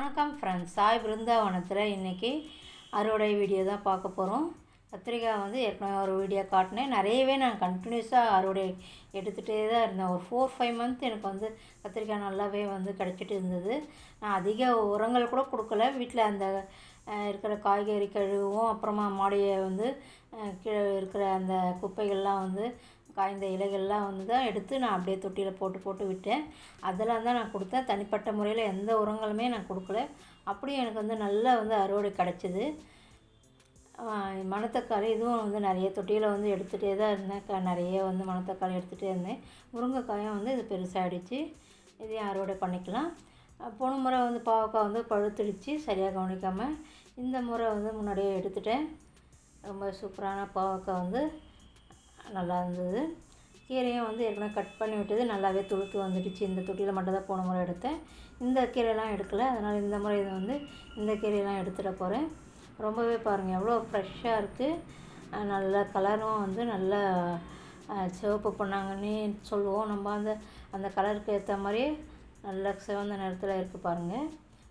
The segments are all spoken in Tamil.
வணக்கம் ஃப்ரெண்ட்ஸ், சாய் பிருந்தாவனத்தில் இன்றைக்கி அறுவடை வீடியோ தான் பார்க்க போகிறோம். கத்திரிக்காய் வந்து ஏற்கனவே ஒரு வீடியோ காட்டினேன். நிறையவே நான் கண்டினியூஸாக அறுவடை எடுத்துகிட்டே தான் இருந்தேன். ஒரு 4-5 மந்த் எனக்கு வந்து கத்திரிக்காய் நல்லாவே வந்து கிடச்சிட்டு இருந்தது. நான் அதிக உரங்கள் கூட கொடுக்கல. வீட்டில் அந்த இருக்கிற காய்கறி கழுவும், அப்புறமா மாடியை வந்து கீழே இருக்கிற அந்த குப்பைகள்லாம் வந்து காய்ந்த இலைகள்லாம் வந்து தான் எடுத்து நான் அப்படியே தொட்டியில் போட்டு விட்டேன். அதெல்லாம் தான் நான் கொடுத்தேன். தனிப்பட்ட முறையில் எந்த உரங்களுமே நான் கொடுக்கல. அப்படியே எனக்கு வந்து நல்லா வந்து அறுவடை கிடச்சிது. மணத்தக்காளி இதுவும் வந்து நிறைய தொட்டியில் வந்து எடுத்துகிட்டே தான் இருந்தேன். நிறைய வந்து மணத்தக்காளி எடுத்துகிட்டே இருந்தேன். முருங்கைக்காயும் வந்து இது பெருசாகிடுச்சு. இதையும் அறுவடை பண்ணிக்கலாம். போன முறை வந்து பாவக்காய் வந்து பழுத்துடுச்சு சரியாக கவனிக்காமல். இந்த முறை வந்து முன்னாடியே எடுத்துட்டேன். ரொம்ப சூப்பரான பாவக்காய் வந்து நல்லா இருந்தது. கீரையும் வந்து ஏற்கனவே கட் பண்ணி விட்டது நல்லாவே துளுத்து வந்துடுச்சு. இந்த தொட்டியில் மட்டும் தான் போன முறை எடுத்தேன். இந்த கீரையெல்லாம் எடுக்கலை. அதனால் இந்த முறை இதை வந்து இந்த கீரையெல்லாம் எடுத்துகிட போகிறேன். ரொம்பவே பாருங்கள் எவ்வளோ ஃப்ரெஷ்ஷாக இருக்குது. நல்ல கலரும் வந்து நல்ல சிவப்பு பொன்னாங்கண்ணி சொல்லுவோம் நம்ம. அந்த கலருக்கு ஏற்ற மாதிரியே நல்ல சிவந்த நிறத்தில் இருக்குது பாருங்கள்.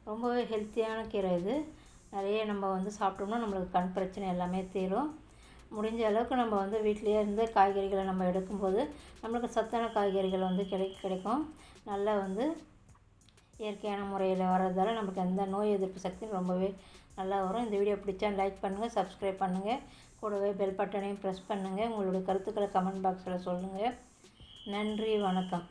ரொம்பவே ஹெல்த்தியான கீரை இது. நிறைய நம்ம வந்து சாப்பிட்டோம்னா நம்மளுக்கு கண் பிரச்சனை எல்லாமே தீரும். முடிஞ்ச அளவுக்கு நம்ம வந்து வீட்டிலையே இருந்து காய்கறிகளை நம்ம எடுக்கும்போது நம்மளுக்கு சத்தான காய்கறிகள் வந்து கிடைக்கும். நல்லா வந்து இயற்கையான முறையில் வர்றதால நமக்கு எந்த நோய் எதிர்ப்பு சக்தி ரொம்பவே நல்லா வரும். இந்த வீடியோ பிடிச்சா லைக் பண்ணுங்கள், சப்ஸ்கிரைப் பண்ணுங்கள், கூடவே பெல் பட்டனையும் ப்ரெஸ் பண்ணுங்கள். உங்களுடைய கருத்துக்களை கமெண்ட் பாக்ஸில் சொல்லுங்கள். நன்றி, வணக்கம்.